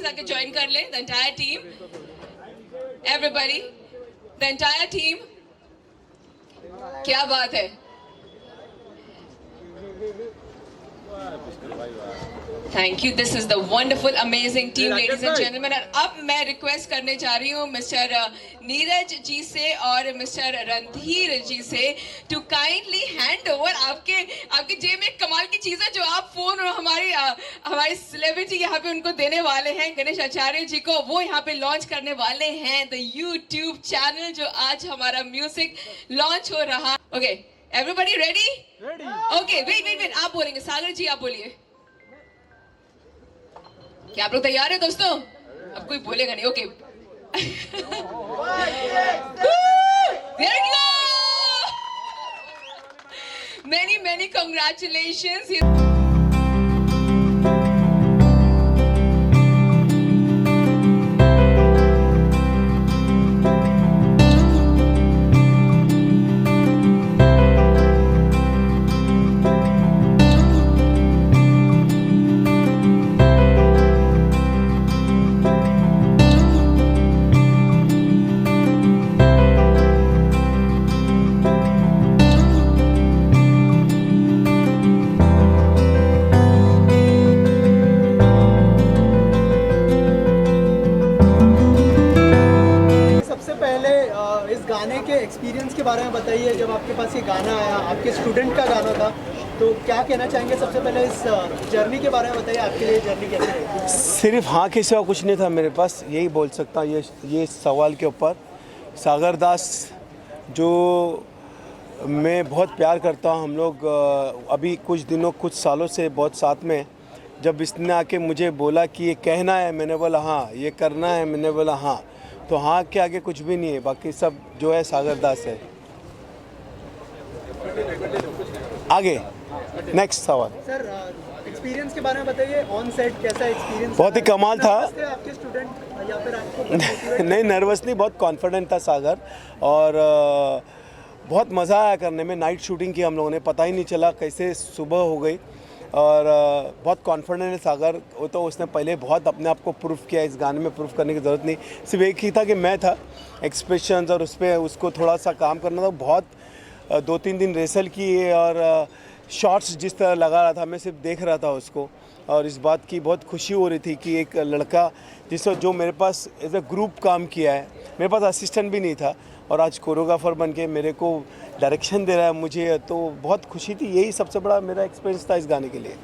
Please आके join कर ले, the entire team, everybody, the entire team. क्या बात है, thank you, this is the wonderful amazing team ladies and gentleman. अब मैं रिक्वेस्ट करने जा रही हूँ मिस्टर नीरज जी से और मिस्टर रणधीर जी से टू काइंडली हैंड ओवर आपके जेब में कमाल की चीज है जो आप फोन और हमारी सेलिब्रिटी यहाँ पे उनको देने वाले हैं, गणेश आचार्य जी को, वो यहाँ पे लॉन्च करने वाले हैं द यूट्यूब चैनल जो आज हमारा म्यूजिक लॉन्च हो रहा। Okay, everybody ready? Okay, wait, आप बोलेंगे, सागर जी आप बोलिए। क्या आप लोग तैयार है दोस्तों? अब कोई बोलेगा नहीं, ओके। Many congratulations. एक्सपीरियंस के बारे में बताइए। जब आपके पास ये गाना आया, आपके स्टूडेंट का गाना था, तो क्या कहना चाहेंगे? सबसे पहले इस जर्नी के बारे में बताइए, आपके लिए जर्नी कैसे रही? सिर्फ हाँ के सिवा कुछ नहीं था मेरे पास, यही बोल सकता हूँ ये सवाल के ऊपर। सागर दास जो मैं बहुत प्यार करता हूँ, हम लोग अभी कुछ सालों से बहुत साथ में। जब इसने आके मुझे बोला कि ये कहना है, मैंने बोला हाँ, ये करना है, मैंने बोला हाँ। तो हाँ के आगे कुछ भी नहीं है, बाकी सब जो है सागर दास है। आगे नेक्स्ट सवाल। सर, एक्सपीरियंस के बारे में बताइए, ऑन सेट कैसा एक्सपीरियंस? बहुत ही कमाल था। आपके स्टूडेंट या फिर आपको? नहीं, नर्वस नहीं, बहुत कॉन्फिडेंट था सागर, और बहुत मज़ा आया करने में। नाइट शूटिंग की हम लोगों ने, पता ही नहीं चला कैसे सुबह हो गई, और बहुत कॉन्फिडेंट है सागर। वो तो उसने पहले बहुत अपने आप को प्रूफ किया, इस गाने में प्रूफ करने की ज़रूरत नहीं, सिर्फ एक ही था कि मैं था, एक्सप्रेशंस और उस पर उसको थोड़ा सा काम करना था। बहुत 2-3 दिन रेसल किए, और शॉट्स जिस तरह लगा रहा था, मैं सिर्फ देख रहा था उसको, और इस बात की बहुत खुशी हो रही थी कि एक लड़का जो मेरे पास एज ए ग्रुप काम किया है, मेरे पास असिस्टेंट भी नहीं था, और आज कोरियोग्राफर बन के मेरे को डायरेक्शन दे रहा है मुझे, तो बहुत खुशी थी। यही सबसे बड़ा मेरा एक्सपीरियंस था इस गाने के लिए।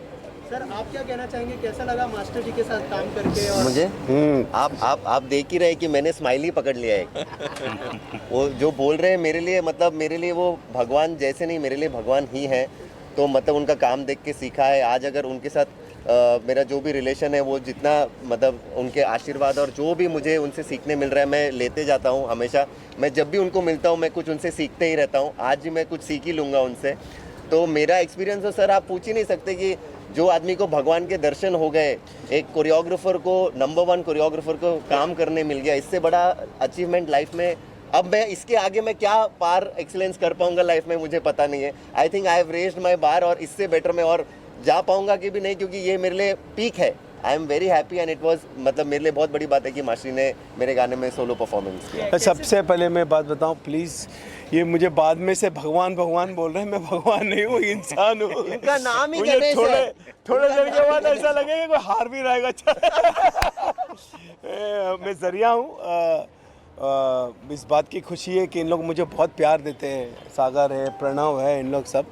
सर, आप क्या कहना चाहेंगे, कैसा लगा मास्टर जी के साथ काम करके? और मुझे आप देख ही रहे कि मैंने स्माइली पकड़ लिया है। वो जो बोल रहे हैं मेरे लिए, मतलब मेरे लिए वो भगवान जैसे नहीं, मेरे लिए भगवान ही है। तो मतलब उनका काम देख के सीखा है। आज अगर उनके साथ मेरा जो भी रिलेशन है, वो जितना मतलब उनके आशीर्वाद और जो भी मुझे उनसे सीखने मिल रहा है, मैं लेते जाता हूँ हमेशा। मैं जब भी उनको मिलता हूँ, मैं कुछ उनसे सीखते ही रहता हूँ। आज भी मैं कुछ सीख ही लूँगा उनसे। तो मेरा एक्सपीरियंस तो सर आप पूछ ही नहीं सकते कि जो आदमी को भगवान के दर्शन हो गए, एक कोरियोग्राफर को, नंबर 1 कोरियोग्राफर को काम करने मिल गया, इससे बड़ा अचीवमेंट लाइफ में अब मैं इसके आगे मैं क्या पार एक्सीलेंस कर पाऊंगा लाइफ में, मुझे पता नहीं है। I think I have raised my bar, और इससे बेटर मैं और जा पाऊंगा कि भी नहीं, क्योंकि ये मेरे लिए पीक है। I am very happy and it was, मतलब मेरे लिए बहुत बड़ी बात है कि मास्टरी ने मेरे गाने में सोलो परफॉर्मेंस किया। सबसे पहले मैं बात बताऊं प्लीज़, ये मुझे बाद में से भगवान भगवान बोल रहे हैं, मैं भगवान नहीं हूँ, इंसान हूँ। इनका नाम ही मुझे गणेश है। थोड़े देर के बाद ऐसा लगेगा कोई हार भी रहेगा। मैं जरिया हूँ। इस बात की खुशी है कि इन लोग मुझे बहुत प्यार देते हैं, सागर है, प्रणव है, इन लोग सब।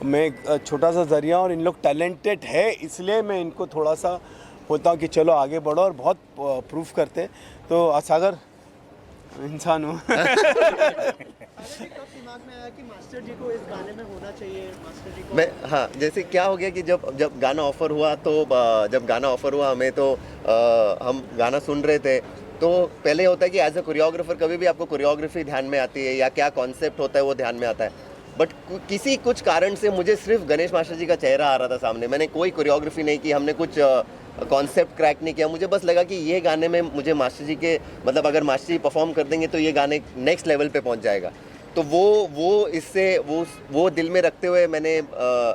मैं एक छोटा सा जरिया, और इन लोग टैलेंटेड है, इसलिए मैं इनको थोड़ा सा बोलता हूँ कि चलो आगे बढ़ो, और बहुत प्रूफ करते हैं। तो सागर इंसान हूँ। दिमाग में आया कि मास्टर जी को इस गाने में होना चाहिए, मास्टर जी को? मैं हाँ, जैसे क्या हो गया कि जब गाना ऑफर हुआ, तो जब गाना ऑफर हुआ हमें, तो हम गाना सुन रहे थे। तो पहले होता है कि एज अ कोरियोग्राफर कभी भी आपको कोरियोग्राफी ध्यान में आती है, या क्या कॉन्सेप्ट होता है वो ध्यान में आता है। बट कुछ कारण से मुझे सिर्फ गणेश मास्टर जी का चेहरा आ रहा था सामने। मैंने कोई कोरियोग्राफी नहीं की, हमने कुछ कॉन्सेप्ट क्रैक नहीं किया। मुझे बस लगा कि ये गाने में मुझे मास्टर जी के, मतलब अगर मास्टर जी परफॉर्म कर देंगे तो ये गाने नेक्स्ट लेवल पे पहुंच जाएगा। तो वो दिल में रखते हुए मैंने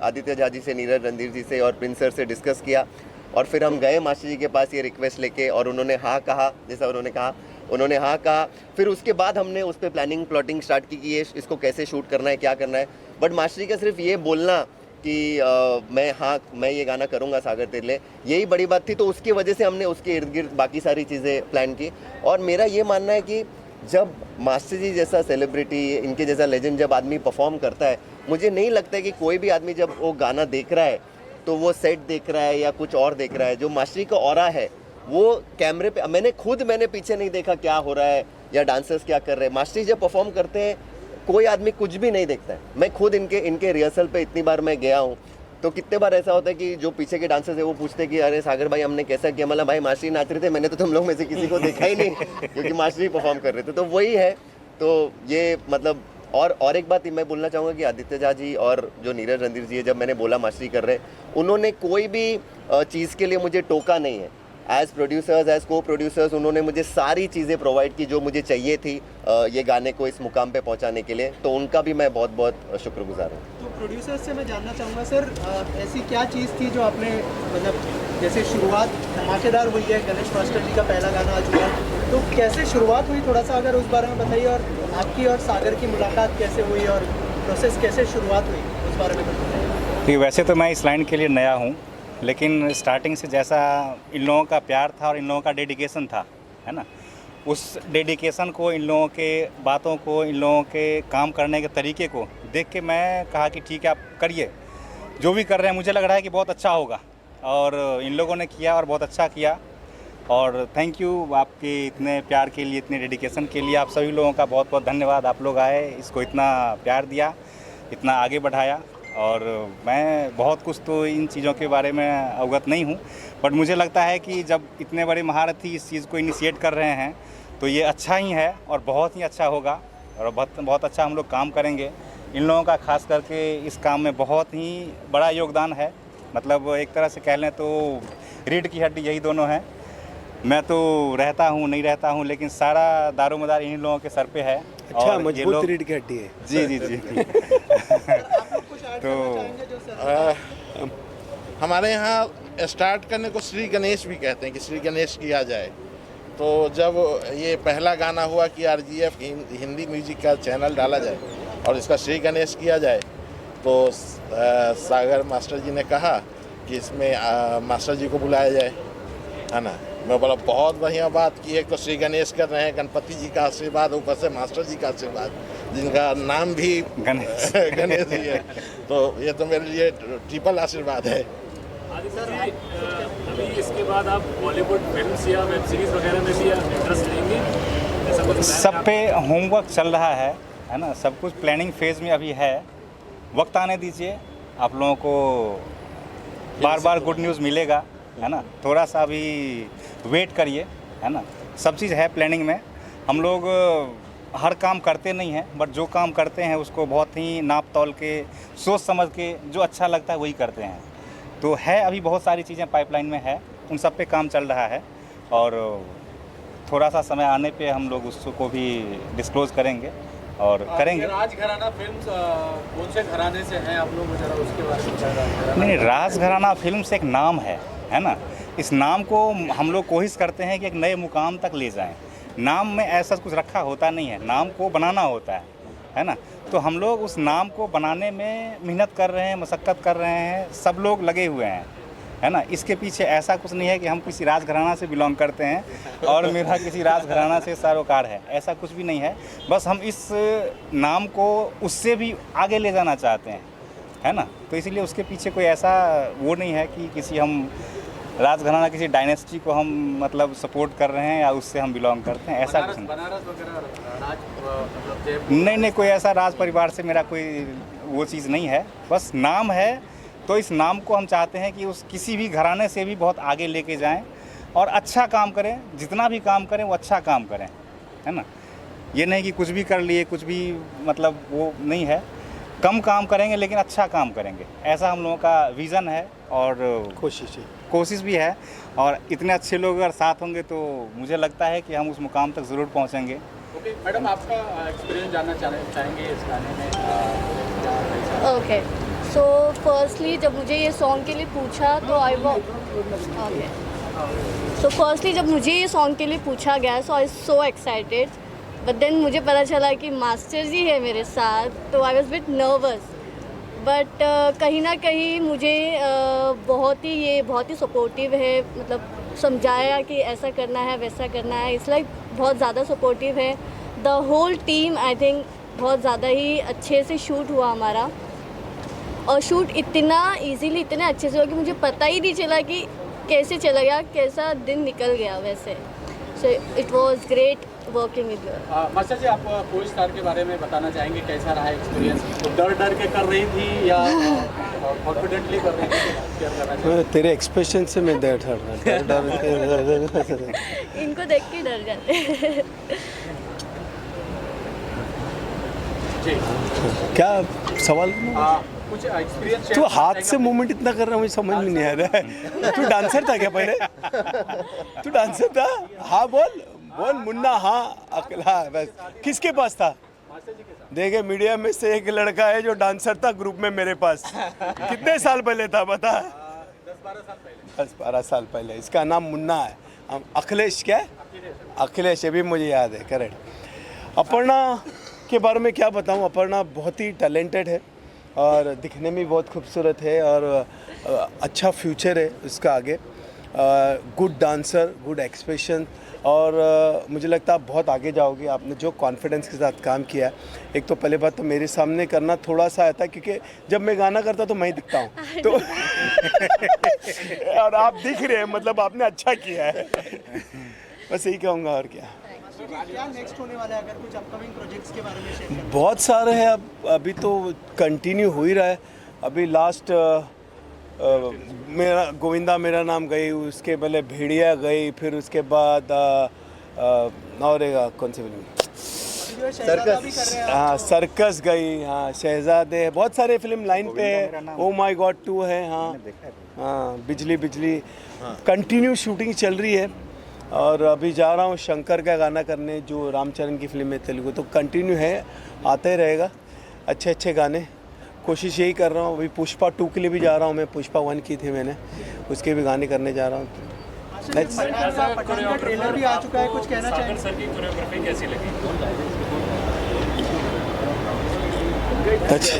आदित्य झा जी से, नीरज, रणधीर जी से और प्रिंस सर से डिस्कस किया। और फिर हम गए मास्टर जी के पास ये रिक्वेस्ट लेके, और उन्होंने हाँ कहा, जैसा उन्होंने कहा, उन्होंने हाँ कहा। फिर उसके बाद हमने उस पर प्लानिंग प्लॉटिंग स्टार्ट की कि ये इसको कैसे शूट करना है, क्या करना है। बट मास्टर जी का सिर्फ ये बोलना कि मैं ये गाना करूँगा सागर तेरे, यही बड़ी बात थी। तो उसकी वजह से हमने उसके इर्द गिर्द बाकी सारी चीज़ें प्लान की। और मेरा ये मानना है कि जब मास्टर जी जैसा सेलिब्रिटी, इनके जैसा लेजेंड जब आदमी परफॉर्म करता है, मुझे नहीं लगता है कि कोई भी आदमी जब वो गाना देख रहा है तो वो सेट देख रहा है या कुछ और देख रहा है। जो मास्टर जी का ऑरा है वो कैमरे पे, मैंने पीछे नहीं देखा क्या हो रहा है या डांसर्स क्या कर रहे हैं। मास्टर जी जब परफॉर्म करते हैं कोई आदमी कुछ भी नहीं देखता है। मैं खुद इनके रिहर्सल पे इतनी बार मैं गया हूँ, तो कितने बार ऐसा होता है कि जो पीछे के डांसर्स है वो पूछते हैं कि अरे सागर भाई हमने कैसा किया, मतलब भाई मास्टर जी नाच रहे थे, मैंने तो तुम लोग में से किसी को देखा ही नहीं क्योंकि मास्टर जी परफॉर्म कर रहे थे। तो वही है। तो ये मतलब और एक बात मैं बोलना चाहूँगा कि आदित्य झा जी और जो नीरज रणधीर जी है, जब मैंने बोला मास्टर जी कर रहे, उन्होंने कोई भी चीज़ के लिए मुझे टोका नहीं है। एज प्रोड्यूसर्स, एज को प्रोड्यूसर्स, उन्होंने मुझे सारी चीज़ें प्रोवाइड की जो मुझे चाहिए थी ये गाने को इस मुकाम पे पहुंचाने के लिए। तो उनका भी मैं बहुत बहुत शुक्रगुजार हूँ। तो प्रोड्यूसर से मैं जानना चाहूँगा सर, ऐसी क्या चीज़ थी जो आपने, मतलब जैसे शुरुआत धमाकेदार हुई है, गणेश मास्टर जी का पहला गाना आज हुआ, तो कैसे शुरुआत हुई, थोड़ा सा अगर उस बारे में बताइए। और आपकी और सागर की मुलाकात कैसे हुई और प्रोसेस कैसे शुरुआत हुई, उस बारे में बताइए। कि वैसे तो मैं इस लाइन के लिए नया हूँ, लेकिन स्टार्टिंग से जैसा इन लोगों का प्यार था और इन लोगों का डेडिकेशन था, है ना, उस डेडिकेशन को, इन लोगों के बातों को, इन लोगों के काम करने के तरीके को देख के मैं कहा कि ठीक है आप करिए, जो भी कर रहे हैं मुझे लग रहा है कि बहुत अच्छा होगा। और इन लोगों ने किया और बहुत अच्छा किया। और थैंक यू आपके इतने प्यार के लिए, इतने डेडिकेशन के लिए। आप सभी लोगों का बहुत बहुत धन्यवाद। आप लोग आए, इसको इतना प्यार दिया, इतना आगे बढ़ाया। और मैं बहुत कुछ तो इन चीज़ों के बारे में अवगत नहीं हूँ, बट मुझे लगता है कि जब इतने बड़े महारथी इस चीज़ को इनिशिएट कर रहे हैं तो ये अच्छा ही है और बहुत ही अच्छा होगा और बहुत अच्छा हम लोग काम करेंगे। इन लोगों का खास करके इस काम में बहुत ही बड़ा योगदान है। मतलब एक तरह से कह लें तो रीढ़ की हड्डी यही दोनों हैं। मैं तो रहता हूँ नहीं रहता हूँ, लेकिन सारा दारोमदार इन्हीं लोगों के सर पे है। अच्छा, मजबूत रीढ़ की हड्डी है। जी जी जी। तो हमारे यहाँ स्टार्ट करने को श्री गणेश भी कहते हैं कि श्री गणेश किया जाए। तो जब ये पहला गाना हुआ कि RGF हिंदी म्यूजिक का चैनल डाला जाए और इसका श्री गणेश किया जाए, तो सागर मास्टर जी ने कहा कि इसमें मास्टर जी को बुलाया जाए, है ना। मैं बोला बहुत बढ़िया बात की। एक तो श्री गणेश कर रहे हैं, गणपति जी का आशीर्वाद, ऊपर से मास्टर जी का आशीर्वाद, जिनका नाम भी गणेश गणेश जी है। तो ये तो मेरे लिए ट्रिपल आशीर्वाद है। अभी इसके बाद आप बॉलीवुड फिल्म्स या वेब सीरीज वगैरह में भी इंटरेस्ट लेंगे? ऐसा कुछ सब पे होमवर्क चल रहा है ना। सब कुछ प्लानिंग फेज में अभी है। वक्त आने दीजिए, आप लोगों को बार बार गुड न्यूज़ मिलेगा, है ना। थोड़ा सा अभी वेट करिए, है ना। सब चीज़ है प्लानिंग में। हम लोग हर काम करते नहीं हैं, बट जो काम करते हैं उसको बहुत ही नाप तौल के, सोच समझ के, जो अच्छा लगता है वही करते हैं। तो है अभी बहुत सारी चीज़ें पाइपलाइन में है, उन सब पे काम चल रहा है और थोड़ा सा समय आने पे हम लोग उसको भी डिस्क्लोज करेंगे और करेंगे। राजघराना फिल्म्स कौन से घराने से हैं आप लोग, जरा उसके बारे में बताएं। नहीं, राजघराना फिल्म्स एक नाम है ना। इस नाम को हम लोग कोशिश करते हैं कि एक नए मुकाम तक ले जाएं। नाम में ऐसा कुछ रखा होता नहीं है, नाम को बनाना होता है ना। तो हम लोग उस नाम को बनाने में मेहनत कर रहे हैं, मशक्क़त कर रहे हैं, सब लोग लगे हुए हैं, है ना। इसके पीछे ऐसा कुछ नहीं है कि हम किसी राजघराना से बिलोंग करते हैं और मेरा किसी राजघराना से सरोकार है, ऐसा कुछ भी नहीं है। बस हम इस नाम को उससे भी आगे ले जाना चाहते हैं, है ना। तो इसीलिए उसके पीछे कोई ऐसा वो नहीं है कि किसी हम राजघराना, किसी डायनेस्टी को हम मतलब सपोर्ट कर रहे हैं या उससे हम बिलोंग करते हैं, ऐसा कुछ नहीं। बनारस वगैरह मतलब नहीं, कोई ऐसा राज परिवार से मेरा कोई वो चीज़ नहीं है। बस नाम है, तो इस नाम को हम चाहते हैं कि उस किसी भी घराने से भी बहुत आगे लेके जाएं और अच्छा काम करें। जितना भी काम करें वो अच्छा काम करें, है ना। ये नहीं कि कुछ भी कर लिए, कुछ भी मतलब वो नहीं है। कम काम करेंगे लेकिन अच्छा काम करेंगे, ऐसा हम लोगों का विज़न है और कोशिश भी है। और इतने अच्छे लोग अगर साथ होंगे तो मुझे लगता है कि हम उस मुकाम तक ज़रूर पहुँचेंगे। ओके मैडम, आपका एक्सपीरियंस जानना चाहेंगे इस गाने में? ओके, सो फर्स्टली जब मुझे ये सॉन्ग के लिए पूछा तो ओके, सो फर्स्टली जब मुझे ये सॉन्ग के लिए पूछा गया, सो आई सो एक्साइटेड, बट देन मुझे पता चला कि मास्टर जी है मेरे साथ, तो I was bit nervous, but कहीं ना कहीं मुझे बहुत ही सपोर्टिव है, मतलब समझाया कि ऐसा करना है वैसा करना है, इट्स लाइक बहुत ज़्यादा सपोर्टिव है। The whole team I think बहुत ज़्यादा ही अच्छे से शूट हुआ हमारा, और शूट इतना इजीली इतने अच्छे से हुआ कि मुझे पता ही नहीं चला कि कैसे चला गया, कैसा दिन निकल गया वैसे। So it was great working with you. Master ji, आप कोई स्टार के बारे में बताना चाहेंगे, कैसा रहा एक्सपीरियंस? तो डर के कर रही थी या कॉन्फिडेंटली कर रही थी? क्या करना चाहिए? तेरे एक्सप्रेशन से मैं डर इनको देख के डर जाते। जी, क्या सवाल? कुछ एक्सपीरियंस तू हाथ से मूवमेंट इतना कर रहा है, मुझे समझ में नहीं आ रहा है। तू डांसर था क्या पहले? तू डांसर था? हाँ बोल बोल मुन्ना, हाँ अकेला बस। किसके पास था? देखे मीडिया में से एक लड़का है जो डांसर था ग्रुप में मेरे पास। कितने साल पहले था बता? 10-12 साल पहले। इसका नाम मुन्ना है। अखिलेश, क्या है? अखिलेश, ये भी मुझे याद है, करेक्ट। अपर्णा के बारे में क्या बताऊँ? अपर्णा बहुत ही टैलेंटेड है और दिखने में बहुत खूबसूरत है और अच्छा फ्यूचर है उसका आगे। गुड डांसर, गुड एक्सप्रेशन, और मुझे लगता है आप बहुत आगे जाओगे। आपने जो कॉन्फिडेंस के साथ काम किया है, एक तो पहले बात तो मेरे सामने करना थोड़ा सा आता है क्योंकि जब मैं गाना करता तो मैं ही दिखता हूँ तो और आप दिख रहे हैं, मतलब आपने अच्छा किया है। बस यही कहूँगा, और क्या। क्या नेक्स्ट होने वाला है, अगर कुछ अपकमिंग प्रोजेक्ट्स के बारे में शेयर करें? बहुत सारे हैं, अब अभी तो कंटिन्यू हो ही रहा है। अभी लास्ट मेरा गोविंदा मेरा नाम गई, उसके पहले भेड़िया गई, फिर उसके बाद और एक कौन सी फिल्म, सर्कस। हाँ सर्कस गई, हाँ शहजादे, बहुत सारे फिल्म लाइन पे है। ओ माय गॉड 2 है, हाँ बिजली बिजली, कंटिन्यू शूटिंग चल रही है। और अभी जा रहा हूँ शंकर का गाना करने, जो रामचरण की फिल्म है तेलुगु, तो कंटिन्यू है, आता ही रहेगा अच्छे अच्छे गाने। कोशिश यही कर रहा हूँ। अभी पुष्पा 2 के लिए भी जा रहा हूँ मैं, पुष्पा 1 की थी मैंने, उसके भी गाने करने जा रहा हूँ। पठान का ट्रेलर भी आ चुका है, कुछ कहना सागर चाहेंगे? सर की कोरियोग्राफी कैसी लगी? अच्छा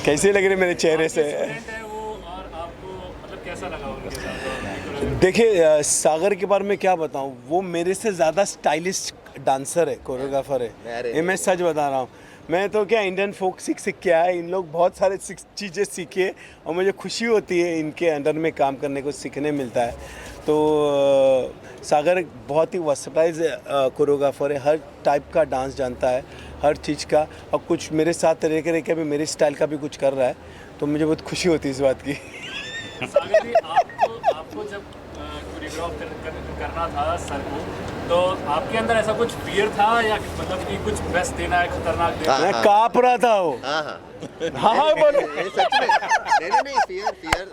कैसे लग रहे मेरे चेहरे से? स्टूडेंट है वो, और आपको मतलब कैसा लगा उनके साथ? देखिए सागर के बारे में क्या बताऊँ, वो मेरे से ज़्यादा स्टाइलिश डांसर है, कोरियोग्राफर है। ये मैं सच बता रहा हूँ। मैं तो क्या इंडियन फोक सीख के आया, इन लोग बहुत सारे चीज़ें सीखे और मुझे खुशी होती है इनके अंडर में काम करने को सीखने मिलता है। तो सागर बहुत ही वर्सटाइल कोरियोग्राफर है, हर टाइप का डांस जानता है, हर चीज़ का, और कुछ मेरे साथ रह के भी मेरे स्टाइल का भी कुछ कर रहा है, तो मुझे बहुत खुशी होती है इस बात की। सागर जी, आपको जब कोरियोग्राफ करना था सर को, तो आपके अंदर ऐसा कुछ फियर था या मतलब कि कुछ बेस्ट देना है, खतरनाक देना है? मैं काँप रहा था वो। हाँ बोलो। सच में नहीं,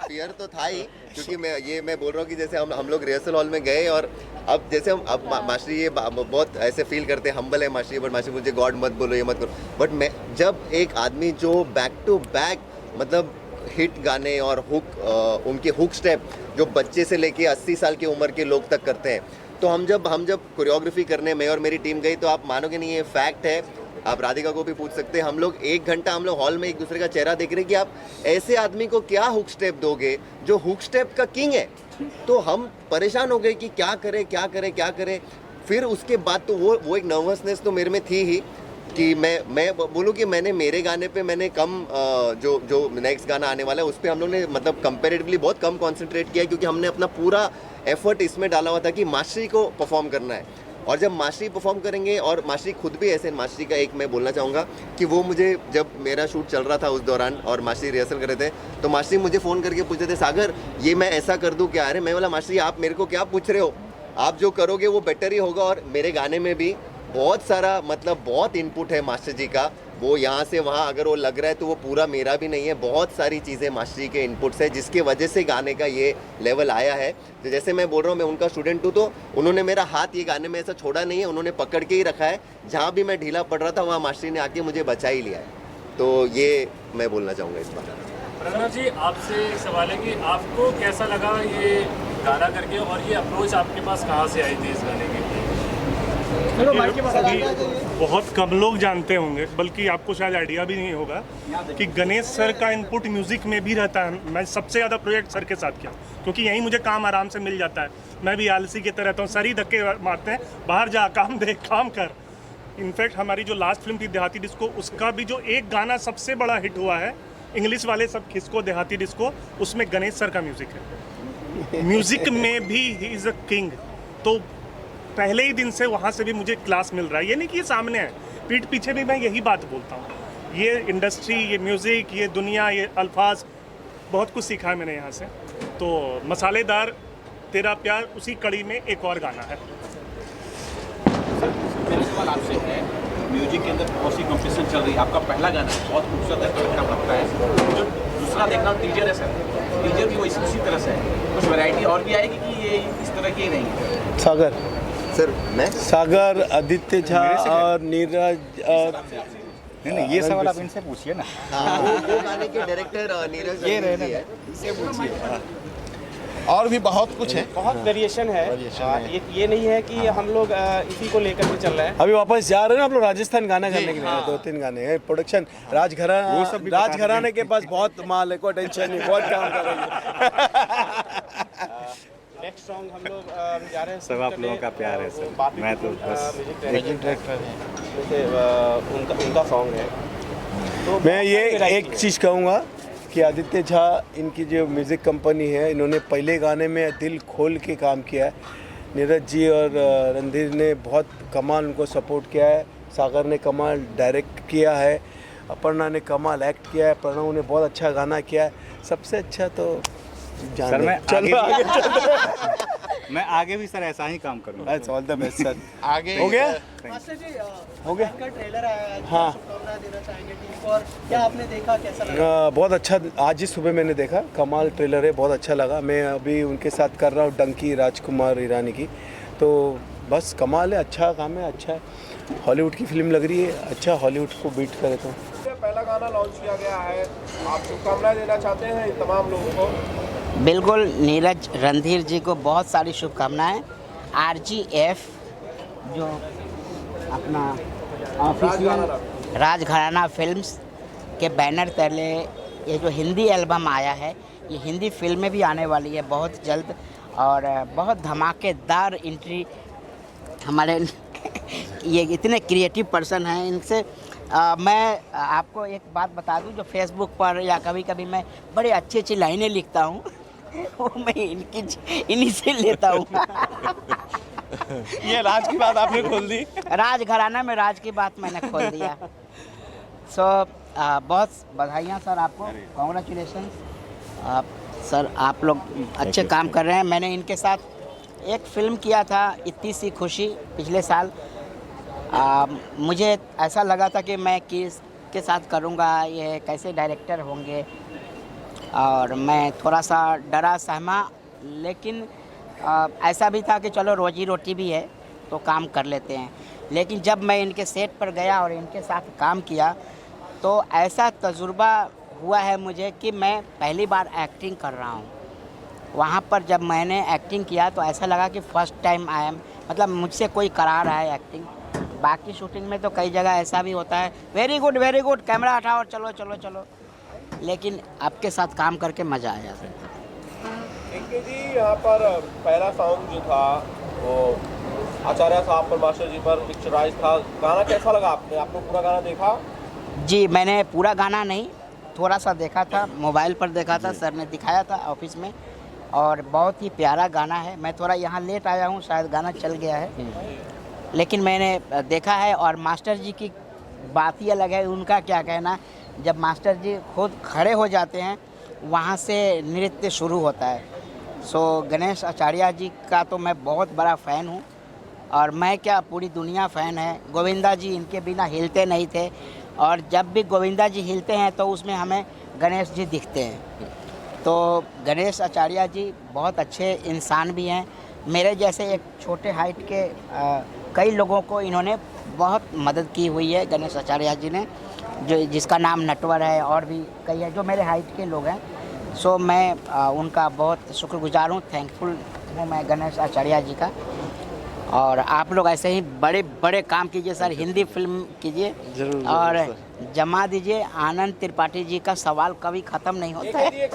फियर तो था ही, क्योंकि मैं बोल रहा हूँ कि जैसे हम लोग रिहर्सल हॉल में गए, और अब जैसे हम अब मास्टर ये बहुत ऐसे फील करते हैं, हम्बल है मास्टर, बट मास्टर मुझे गॉड मत बोलो, ये मत करो, बट मैं जब एक आदमी जो बैक टू बैक मतलब हिट गाने और हुक, उनके हुक स्टेप जो बच्चे से लेके 80 साल की उम्र के लोग तक करते हैं, तो हम जब कोरियोग्राफी करने में और मेरी टीम गई, तो आप मानोगे नहीं, ये फैक्ट है, आप राधिका को भी पूछ सकते हैं, हम लोग 1 घंटा हम लोग हॉल में एक दूसरे का चेहरा देख रहे हैं कि आप ऐसे आदमी को क्या हुक स्टेप दोगे जो हुक स्टेप का किंग है। तो हम परेशान हो गए कि क्या करें। फिर उसके बाद तो वो एक नर्वसनेस तो मेरे में थी ही, कि मैं बोलूँ कि मैंने मेरे गाने पे मैंने कम जो नेक्स्ट गाना आने वाला है उस पर हम लोग ने मतलब कंपेरेटिवली बहुत कम कंसंट्रेट किया, क्योंकि हमने अपना पूरा एफर्ट इसमें डाला हुआ था कि मास्टरी को परफॉर्म करना है। और जब मास्टरी परफॉर्म करेंगे, और मास्टरी खुद भी ऐसे, मास्टरी का एक मैं बोलना चाहूँगा कि वो मुझे, जब मेरा शूट चल रहा था उस दौरान और मास्टरी रिहर्सल कर रहे थे, तो मास्टरी मुझे फ़ोन करके पूछते थे, सागर ये मैं ऐसा कर दूँ क्या? अरे मैं बोला मास्टरी आप मेरे को क्या पूछ रहे हो, आप जो करोगे वो बेटर ही होगा। और मेरे गाने में भी बहुत सारा मतलब बहुत इनपुट है मास्टर जी का, वो यहाँ से वहाँ अगर वो लग रहा है तो वो पूरा मेरा भी नहीं है, बहुत सारी चीज़ें मास्टर जी के इनपुट्स है, जिसके वजह से गाने का ये लेवल आया है। तो जैसे मैं बोल रहा हूँ, मैं उनका स्टूडेंट हूँ, तो उन्होंने मेरा हाथ ये गाने में ऐसा छोड़ा नहीं है, उन्होंने पकड़ के ही रखा है, जहाँ भी मैं ढीला पड़ रहा था वहाँ मास्टर ने आके मुझे बचा ही लिया है। तो ये मैं बोलना चाहूँगा इस बार। प्रणव जी, आपसे एक सवाल है कि आपको कैसा लगा ये गाना करके, और ये अप्रोच आपके पास कहाँ से आई थी इस गाने के लिए? बहुत कम लोग जानते होंगे, बल्कि आपको शायद आइडिया भी नहीं होगा कि गणेश सर का इनपुट म्यूज़िक में भी रहता है। मैं सबसे ज़्यादा प्रोजेक्ट सर के साथ किया, क्योंकि यहीं मुझे काम आराम से मिल जाता है। मैं भी आलसी की तरह रहता हूँ, सर ही धक्के मारते हैं, बाहर जा काम दे, काम कर। इनफैक्ट हमारी जो लास्ट फिल्म थी देहाती डिस्को, उसका भी जो एक गाना सबसे बड़ा हिट हुआ है, इंग्लिश वाले सब खिसको देहाती डिस्को, उसमें गणेश सर का म्यूज़िक है। म्यूज़िक में भी ही इज़ अ किंग। तो पहले ही दिन से वहाँ से भी मुझे क्लास मिल रहा है। ये नहीं कि ये सामने है, पीठ पीछे भी मैं यही बात बोलता हूँ। ये इंडस्ट्री, ये म्यूज़िक, ये दुनिया, ये अल्फाज, बहुत कुछ सीखा है मैंने यहाँ से। तो मसालेदार तेरा प्यार उसी कड़ी में एक और गाना है। मेरा सवाल आपसे है, म्यूजिक के अंदर बहुत सी कॉम्पिटिशन चल रही है, आपका पहला गाना बहुत खूबसूरत है, अच्छा लगता है। जो दूसरा देखना टीजर है सर, टीजर भी वो इसी तरह से है, कुछ वैरायटी और भी आएगी कि ये इस तरह की ही रहेंगी? सागर सर मैं सागर, आदित्य झा और नीरज नहीं, ये सवाल आप इनसे पूछिए ना। वो गाने के डायरेक्टर नीरज ये रहे जी है। इससे पूछिए। और भी बहुत कुछ है। बहुत वेरिएशन है। ये नहीं है कि हम लोग इसी को लेकर के चल रहे हैं। अभी वापस जा रहे हैं ना आप लोग राजस्थान गाना करने के लिए। 2-3 गाने हैं प्रोडक्शन। राजघराने के पास बहुत माल है, कोई टेंशन नहीं, बहुत काम कर रही है। नेक्स्ट सॉन्ग हम लोग जा रहे हैं। सब आप लोगों का प्यार है सर, मैं तो बस म्यूजिक डायरेक्टर हैं, जैसे उनका सॉन्ग है। तो मैं ये एक चीज़ कहूँगा कि आदित्य झा, इनकी जो म्यूज़िक कंपनी है, इन्होंने पहले गाने में दिल खोल के काम किया है। नीरज जी और रणधीर ने बहुत कमाल उनको सपोर्ट किया है। सागर ने कमाल डायरेक्ट किया है, अपर्णा ने कमाल एक्ट किया है, प्रणव ने बहुत अच्छा गाना किया है। सबसे अच्छा तो सर मैं चलो आगे मैं आगे भी सर ऐसा ही काम करूँगा। All the best sir. आगे हो गया मास्टर जी, हो गया। का ट्रेलर आया है, हाँ। शुभकामनाएं देना चाहेंगे टीम को, और क्या आपने देखा, कैसा लगा? बहुत अच्छा, आज ही सुबह मैंने देखा, कमाल ट्रेलर है, बहुत अच्छा लगा। मैं अभी उनके साथ कर रहा हूँ डंकी राजकुमार ईरानी की, तो बस कमाल है, अच्छा काम है, अच्छा है। हॉलीवुड की फिल्म लग रही है, अच्छा हॉलीवुड को बीट करे तो। पहला गाना लॉन्च किया गया है, आप शुभकामनाएं देना चाहते हैं इन तमाम लोगों को? बिल्कुल, नीरज रणधीर जी को बहुत सारी शुभकामनाएं। RGF जो अपना ऑफिशियल राजघराना फिल्म्स के बैनर तले ये जो हिंदी एल्बम आया है, ये हिंदी फिल्में भी आने वाली है बहुत जल्द, और बहुत धमाकेदार एंट्री हमारे ये इतने क्रिएटिव पर्सन हैं। इनसे मैं आपको एक बात बता दूं, जो फेसबुक पर या कभी कभी मैं बड़े अच्छी अच्छी लाइनें लिखता हूं वो मैं इन्हीं से लेता हूँ। ये राज की बात आपने खोल दी। राजघराना में राज की बात मैंने खोल दिया। बहुत बधाइयाँ सर आपको, कॉन्ग्रेचुलेशन सर, आप लोग अच्छे काम कर रहे हैं। मैंने इनके साथ एक फ़िल्म किया था, इतनी सी खुशी, पिछले साल। मुझे ऐसा लगा था कि मैं किसके साथ करूँगा, ये कैसे डायरेक्टर होंगे, और मैं थोड़ा सा डरा सहमा, लेकिन ऐसा भी था कि चलो रोजी रोटी भी है तो काम कर लेते हैं। लेकिन जब मैं इनके सेट पर गया और इनके साथ काम किया तो ऐसा तजुर्बा हुआ है मुझे कि मैं पहली बार एक्टिंग कर रहा हूँ। वहाँ पर जब मैंने एक्टिंग किया तो ऐसा लगा कि फ़र्स्ट टाइम आई एम, मतलब मुझसे कोई करा रहा है एक्टिंग। बाकी शूटिंग में तो कई जगह ऐसा भी होता है, वेरी गुड, कैमरा हटाओ और चलो चलो चलो, लेकिन आपके साथ काम करके मज़ा आया सर। इनके जी यहाँ पर पहला सॉन्ग जो था वो आचार्य साहब पर, मास्टर जी पर पिक्चराइज था। गाना कैसा लगा आपने? आपने पूरा गाना देखा? जी, मैंने पूरा गाना नहीं, थोड़ा सा देखा था, मोबाइल पर देखा था, सर ने दिखाया था ऑफिस में, और बहुत ही प्यारा गाना है। मैं थोड़ा यहाँ लेट आया हूँ, शायद गाना चल गया है, लेकिन मैंने देखा है। और मास्टर जी की बात ही अलग है, उनका क्या कहना, जब मास्टर जी खुद खड़े हो जाते हैं वहाँ से नृत्य शुरू होता है। गणेश आचार्य जी का तो मैं बहुत बड़ा फ़ैन हूँ, और मैं क्या, पूरी दुनिया फ़ैन है। गोविंदा जी इनके बिना हिलते नहीं थे, और जब भी गोविंदा जी हिलते हैं तो उसमें हमें गणेश जी दिखते हैं। तो गणेश आचार्य जी बहुत अच्छे इंसान भी हैं। मेरे जैसे एक छोटे हाइट के कई लोगों को इन्होंने बहुत मदद की हुई है गणेश आचार्य जी ने, जो जिसका नाम नटवर है और भी कई है जो मेरे हाइट के लोग हैं। सो मैं उनका बहुत शुक्रगुजार हूँ, थैंकफुल हूँ मैं गणेश आचार्य जी का। और आप लोग ऐसे ही बड़े बड़े काम कीजिए सर, हिंदी फिल्म कीजिए और जमा दीजिए। आनंद त्रिपाठी जी का सवाल कभी ख़त्म नहीं होता है।